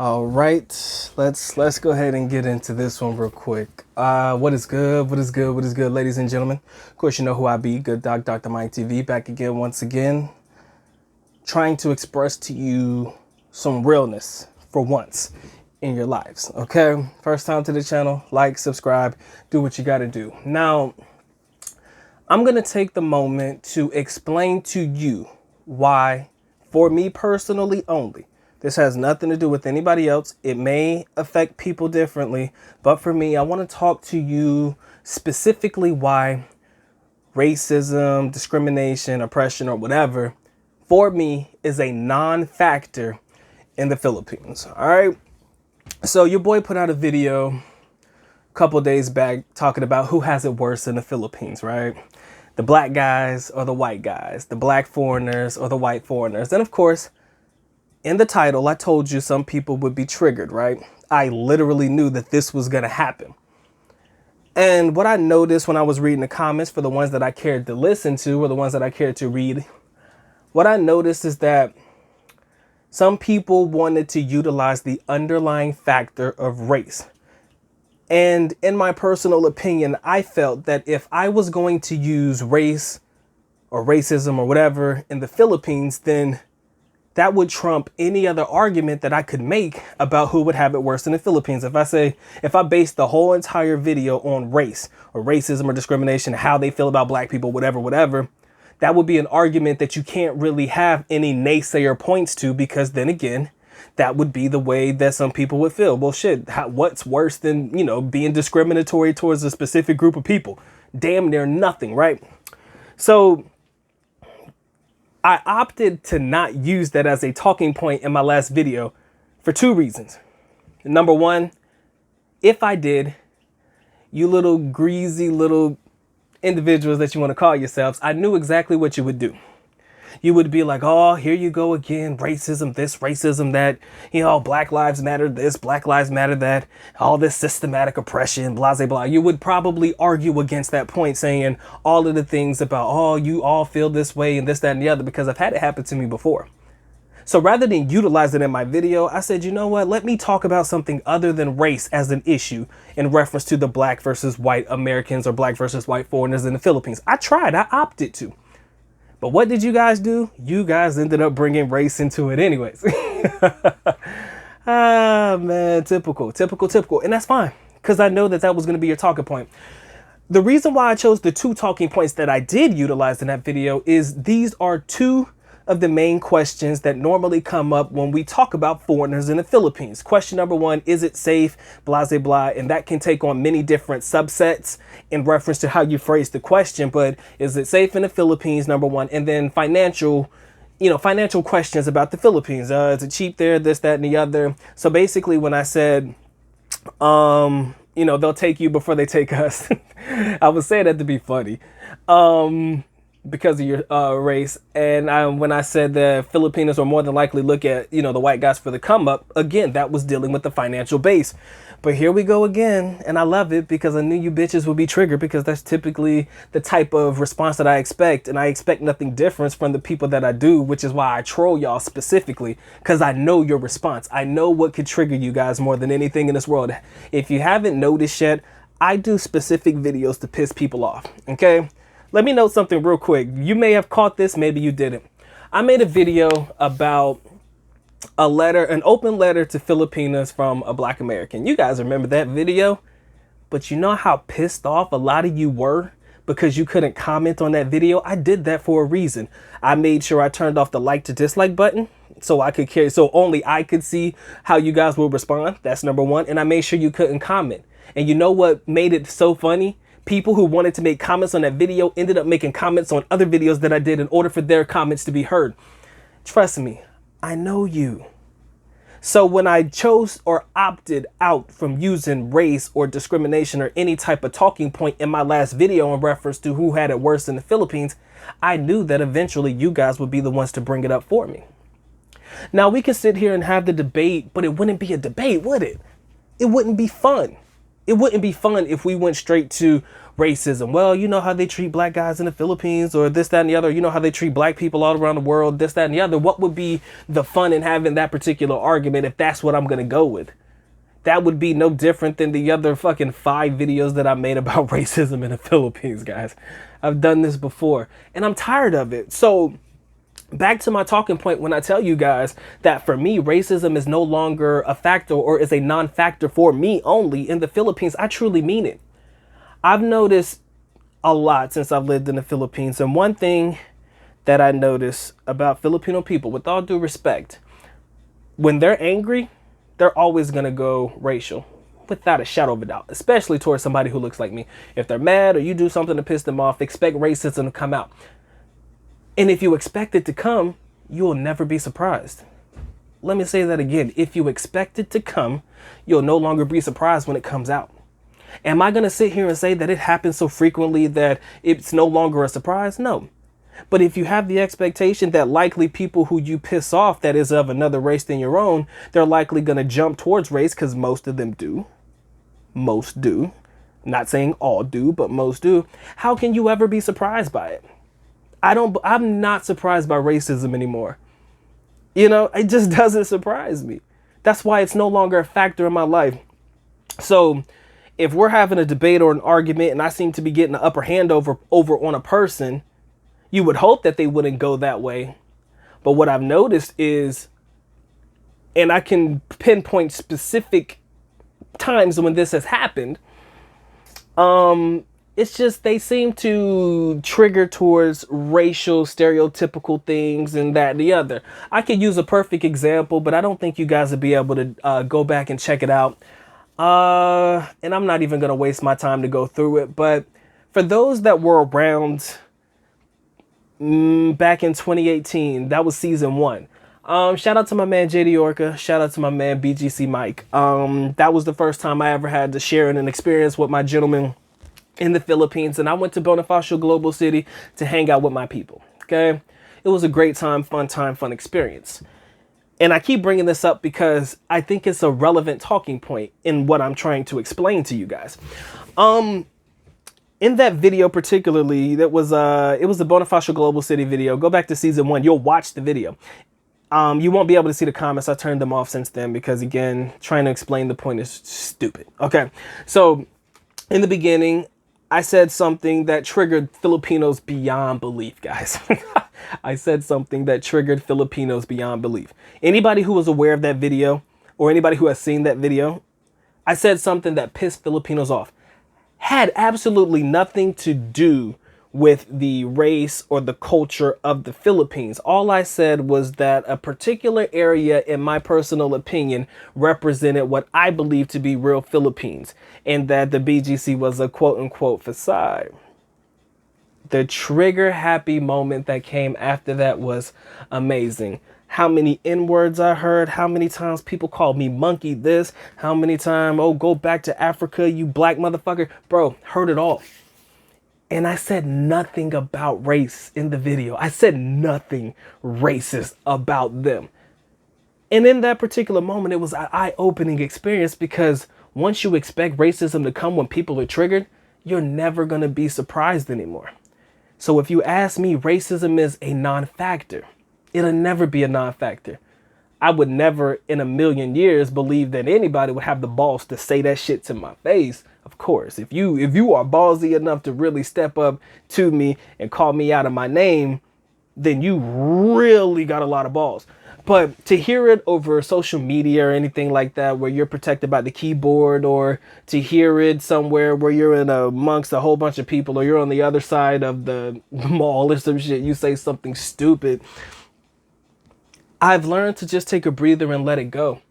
All right, let's go ahead and get into this one real quick. What is good? What is good? What is good, ladies and gentlemen? Of course, you know who I be. Good Doc, Dr. Mike TV, back again once again, trying to express to you some realness for once in your lives. Okay, first time to the channel, like, subscribe, do what you got to do. Now, I'm gonna take the moment to explain to you why, for me personally only. This has nothing to do with anybody else. It may affect people differently, but for me, I want to talk to you specifically why racism, discrimination, oppression, or whatever, for me, is a non-factor in the Philippines. All right. So your boy put out a video a couple days back talking about who has it worse in the Philippines, right? The black guys or the white guys, the black foreigners or the white foreigners. And of course, in the title, I told you some people would be triggered, right? I literally knew that this was going to happen. And what I noticed when I was reading the comments, for the ones that I cared to listen to or the ones that I cared to read, what I noticed is that some people wanted to utilize the underlying factor of race. And in my personal opinion, I felt that if I was going to use race or racism or whatever in the Philippines, then that would trump any other argument that I could make about who would have it worse in the Philippines. If I base the whole entire video on race or racism or discrimination, how they feel about black people, whatever, that would be an argument that you can't really have any naysayer points to, because then again, that would be the way that some people would feel. Well, shit, what's worse than, being discriminatory towards a specific group of people? Damn near nothing, right? So I opted to not use that as a talking point in my last video for two reasons. Number one, if I did, you little greasy little individuals that you want to call yourselves, I knew exactly what you would do. You would be like, oh, here you go again, racism this, racism that, Black Lives Matter this, Black Lives Matter that, all this systematic oppression, blah, blah, blah. You would probably argue against that point, saying all of the things about, oh, you all feel this way and this, that, and the other, because I've had it happen to me before. So rather than utilize it in my video, I said, you know what, let me talk about something other than race as an issue in reference to the black versus white Americans or black versus white foreigners in the Philippines. I opted to. But what did you guys do? You guys ended up bringing race into it anyways. Ah, man, typical. And that's fine, because I know that was going to be your talking point. The reason why I chose the two talking points that I did utilize in that video is these are two of the main questions that normally come up when we talk about foreigners in the Philippines. Question number one, is it safe? Blah, blah, blah. And that can take on many different subsets in reference to how you phrase the question. But is it safe in the Philippines? Number one. And then financial questions about the Philippines. Is it cheap there? This, that, and the other. So basically when I said, they'll take you before they take us. I was saying that to be funny. Because of your race. And when I said that Filipinos are more than likely look at, the white guys for the come up, again, that was dealing with the financial base. But here we go again. And I love it because I knew you bitches would be triggered, because that's typically the type of response that I expect. And I expect nothing different from the people that I do, which is why I troll y'all specifically, because I know your response. I know what could trigger you guys more than anything in this world. If you haven't noticed yet, I do specific videos to piss people off. Okay. Let me know something real quick. You may have caught this, maybe you didn't. I made a video about an open letter to Filipinos from a black American. You guys remember that video? But you know how pissed off a lot of you were because you couldn't comment on that video? I did that for a reason. I made sure I turned off the like to dislike button so only I could see how you guys will respond. That's number one. And I made sure you couldn't comment. And you know what made it so funny? People who wanted to make comments on that video ended up making comments on other videos that I did in order for their comments to be heard. Trust me, I know you. So when I chose or opted out from using race or discrimination or any type of talking point in my last video in reference to who had it worse in the Philippines, I knew that eventually you guys would be the ones to bring it up for me. Now we can sit here and have the debate, but it wouldn't be a debate, would it? It wouldn't be fun. it wouldn't be fun if we went straight to racism. Well, you know how they treat black guys in the Philippines, or this, that, and the other. You know how they treat black people all around the world, this, that, and the other. What would be the fun in having that particular argument if that's what I'm going to go with? That would be no different than the other fucking 5 videos that I made about racism in the Philippines, guys. I've done this before, and I'm tired of it. So back to my talking point when I tell you guys that for me, racism is no longer a factor, or is a non-factor for me only in the Philippines. I truly mean it. I've noticed a lot since I've lived in the Philippines. And one thing that I notice about Filipino people, with all due respect, when they're angry, they're always going to go racial, without a shadow of a doubt, especially towards somebody who looks like me. If they're mad or you do something to piss them off, expect racism to come out. And if you expect it to come, you'll never be surprised. Let me say that again. If you expect it to come, you'll no longer be surprised when it comes out. Am I going to sit here and say that it happens so frequently that it's no longer a surprise? No. But if you have the expectation that likely people who you piss off that is of another race than your own, they're likely going to jump towards race, because most of them do. Most do. Not saying all do, but most do. How can you ever be surprised by it? I'm not surprised by racism anymore. You know, it just doesn't surprise me. That's why it's no longer a factor in my life. So if we're having a debate or an argument and I seem to be getting the upper hand over on a person, you would hope that they wouldn't go that way. But what I've noticed is, and I can pinpoint specific times when this has happened, it's just they seem to trigger towards racial stereotypical things and that and the other. I could use a perfect example, but I don't think you guys would be able to go back and check it out. And I'm not even going to waste my time to go through it. But for those that were around back in 2018, that was season 1. Shout out to my man JD Orca. Shout out to my man BGC Mike. That was the first time I ever had to share an experience with my gentleman in the Philippines, and I went to Bonifacio Global City to hang out with my people. Okay, it was a great time, fun experience. And I keep bringing this up because I think it's a relevant talking point in what I'm trying to explain to you guys. In that video particularly, it was the Bonifacio Global City video. Go back to season 1. You'll watch the video. You won't be able to see the comments. I turned them off since then because, again, trying to explain the point is stupid. Okay, so in the beginning, I said something that triggered Filipinos beyond belief, guys. I said something that triggered Filipinos beyond belief. Anybody who was aware of that video, or anybody who has seen that video, I said something that pissed Filipinos off. Had absolutely nothing to do with the race or the culture of the Philippines. All I said was that a particular area, in my personal opinion, represented what I believe to be real Philippines, and that the BGC was a quote-unquote facade. The trigger happy moment that came after that was amazing. How many N-words I heard, how many times people called me monkey this, how many times, oh, go back to Africa, you black motherfucker. Bro, heard it all. And I said nothing about race in the video. I said nothing racist about them. And in that particular moment, it was an eye-opening experience, because once you expect racism to come when people are triggered, you're never going to be surprised anymore. So if you ask me, racism is a non-factor. It'll never be a non-factor. I would never in a million years believe that anybody would have the balls to say that shit to my face. Of course, if you are ballsy enough to really step up to me and call me out of my name, then you really got a lot of balls. But to hear it over social media or anything like that, where you're protected by the keyboard, or to hear it somewhere where you're in amongst a whole bunch of people, or you're on the other side of the mall or some shit, you say something stupid, I've learned to just take a breather and let it go.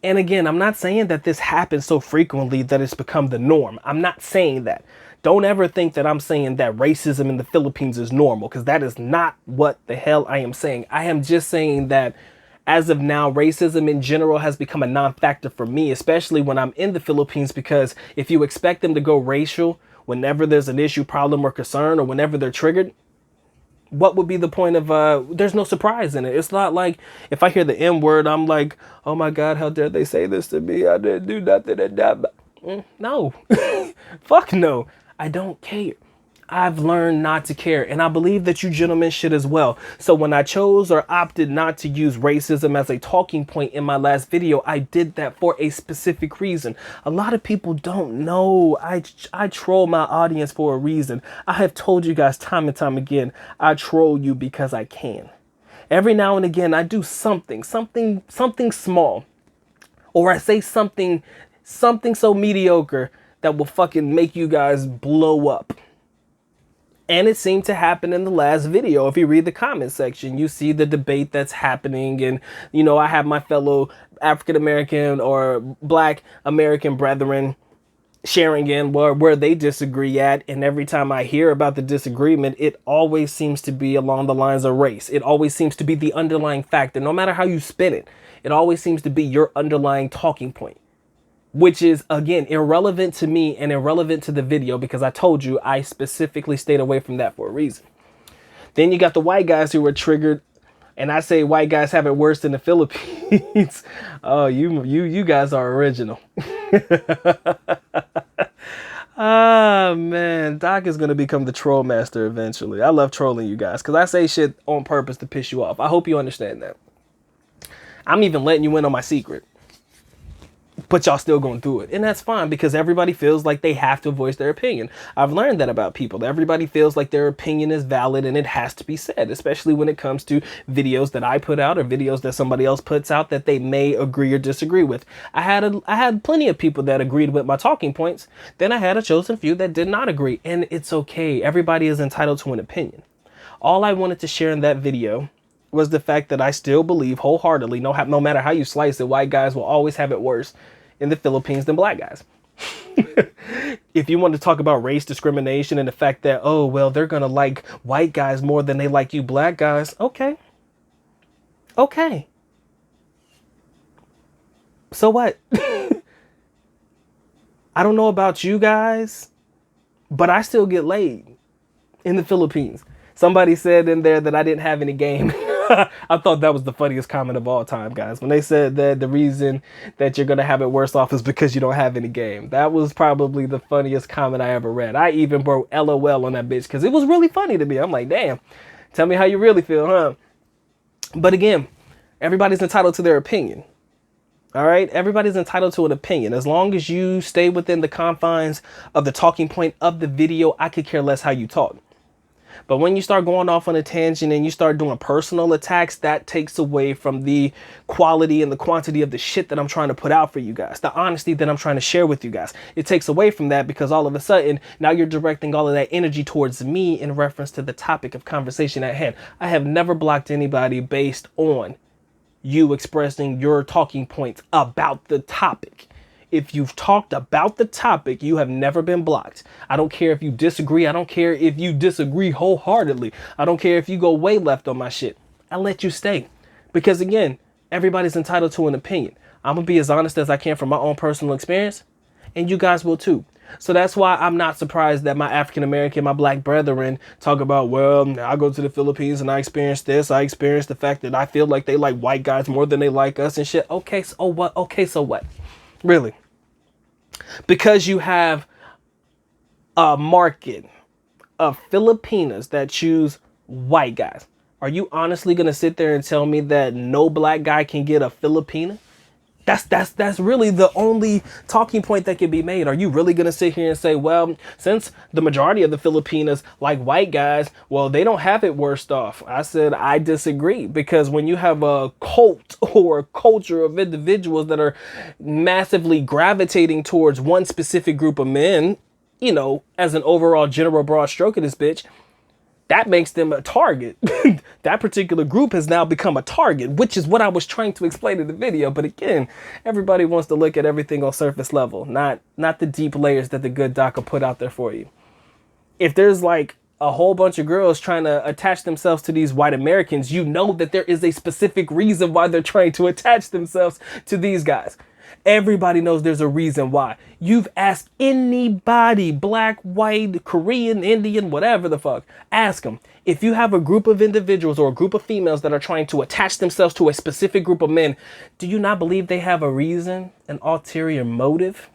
And again, I'm not saying that this happens so frequently that it's become the norm. I'm not saying that. Don't ever think that I'm saying that racism in the Philippines is normal, because that is not what the hell I am saying. I am just saying that as of now, racism in general has become a non-factor for me, especially when I'm in the Philippines, because if you expect them to go racial whenever there's an issue, problem, or concern, or whenever they're triggered, what would be the point of, there's no surprise in it. It's not like if I hear the N word, I'm like, oh my God, how dare they say this to me? I didn't do nothing and that. No. Fuck no. I don't care. I've learned not to care, and I believe that you gentlemen should as well. So when I chose or opted not to use racism as a talking point in my last video, I did that for a specific reason. A lot of people don't know. I troll my audience for a reason. I have told you guys time and time again, I troll you because I can. Every now and again, I do something small, or I say something so mediocre that will fucking make you guys blow up. And it seemed to happen in the last video. If you read the comment section, you see the debate that's happening. And, you know, I have my fellow African-American or Black American brethren sharing in where they disagree at. And every time I hear about the disagreement, it always seems to be along the lines of race. It always seems to be the underlying factor. No matter how you spin it, it always seems to be your underlying talking point, which is, again, irrelevant to me and irrelevant to the video, because I told you I specifically stayed away from that for a reason. Then you got the white guys who were triggered, and I say white guys have it worse than the Philippines. Oh, you guys are original. Ah, man, Doc is going to become the troll master eventually. I love trolling you guys because I say shit on purpose to piss you off. I hope you understand that. I'm even letting you in on my secret. But y'all still going through it. And that's fine, because everybody feels like they have to voice their opinion. I've learned that about people. Everybody feels like their opinion is valid and it has to be said, especially when it comes to videos that I put out or videos that somebody else puts out that they may agree or disagree with. I had plenty of people that agreed with my talking points. Then I had a chosen few that did not agree. And it's okay. Everybody is entitled to an opinion. All I wanted to share in that video was the fact that I still believe wholeheartedly, no matter how you slice it, white guys will always have it worse in the Philippines than black guys. If you want to talk about race discrimination and the fact that, oh, well, they're going to like white guys more than they like you black guys. Okay. Okay. So what? I don't know about you guys, but I still get laid in the Philippines. Somebody said in there that I didn't have any game. I thought that was the funniest comment of all time, guys. When they said that the reason that you're going to have it worse off is because you don't have any game. That was probably the funniest comment I ever read. I even wrote LOL on that bitch because it was really funny to me. I'm like, damn, tell me how you really feel, huh? But again, everybody's entitled to their opinion. All right? Everybody's entitled to an opinion. As long as you stay within the confines of the talking point of the video, I could care less how you talk. But when you start going off on a tangent and you start doing personal attacks, that takes away from the quality and the quantity of the shit that I'm trying to put out for you guys, the honesty that I'm trying to share with you guys. It takes away from that because all of a sudden, now you're directing all of that energy towards me in reference to the topic of conversation at hand. I have never blocked anybody based on you expressing your talking points about the topic. If you've talked about the topic, you have never been blocked. I don't care if you disagree. I don't care if you disagree wholeheartedly. I don't care if you go way left on my shit. I let you stay. Because again, everybody's entitled to an opinion. I'm going to be as honest as I can from my own personal experience. And you guys will too. So that's why I'm not surprised that my African-American, my black brethren talk about, well, I go to the Philippines and I experienced this. I experienced the fact that I feel like they like white guys more than they like us and shit. Okay, so what? Okay, so what? Really? Because you have a market of Filipinas that choose white guys. Are you honestly going to sit there and tell me that no black guy can get a Filipina? That's really the only talking point that can be made. Are you really going to sit here and say, well, since the majority of the Filipinas like white guys, well, they don't have it worst off? I said, I disagree, because when you have a cult or a culture of individuals that are massively gravitating towards one specific group of men, you know, as an overall general broad stroke of this bitch, that makes them a target. That particular group has now become a target, which is what I was trying to explain in the video. But again, everybody wants to look at everything on surface level, not the deep layers that the good doc will put out there for you. If there's like a whole bunch of girls trying to attach themselves to these white Americans, you know that there is a specific reason why they're trying to attach themselves to these guys. Everybody knows there's a reason why. You've asked anybody, black, white, Korean, Indian, whatever the fuck, ask them. If you have a group of individuals or a group of females that are trying to attach themselves to a specific group of men, do you not believe they have a reason, an ulterior motive?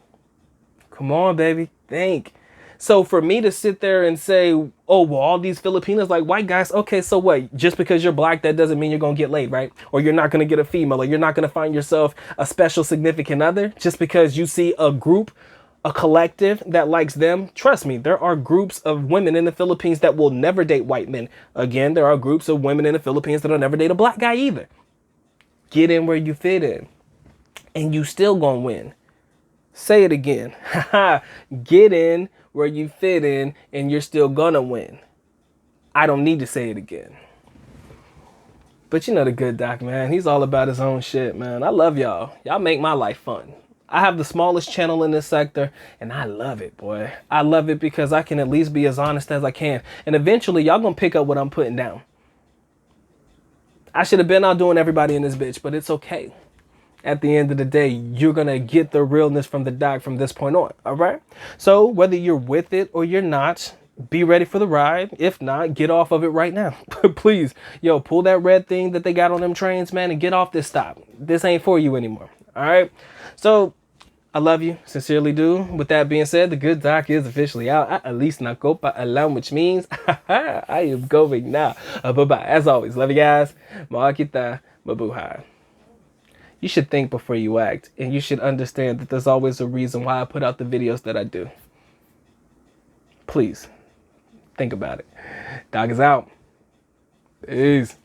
Come on, baby. Think. So for me to sit there and say, oh, well, all these Filipinos like white guys. Okay, so what? Just because you're black, that doesn't mean you're going to get laid, right? Or you're not going to get a female, or you're not going to find yourself a special significant other just because you see a group, a collective that likes them. Trust me, there are groups of women in the Philippines that will never date white men. Again, there are groups of women in the Philippines that'll never date a black guy either. Get in where you fit in, and you still gonna win. Say it again. Get in where you fit in, and you're still gonna win. I don't need to say it again. But you know the good doc, man. He's all about his own shit, man. I love y'all. Y'all make my life fun. I have the smallest channel in this sector, and I love it, boy. I love it because I can at least be as honest as I can. And eventually, y'all gonna pick up what I'm putting down. I should have been out doing everybody in this bitch, but it's okay. At the end of the day, you're going to get the realness from the doc from this point on. All right. So whether you're with it or you're not, be ready for the ride. If not, get off of it right now. Please, yo, pull that red thing that they got on them trains, man, and get off this stop. This ain't for you anymore. All right. So I love you. Sincerely do. With that being said, the good doc is officially out. At least na copa alam, which means I am going now. Bye-bye. As always, love you guys. Makita. Mabuhay. You should think before you act, and you should understand that there's always a reason why I put out the videos that I do. Please, think about it. Dog is out. Peace.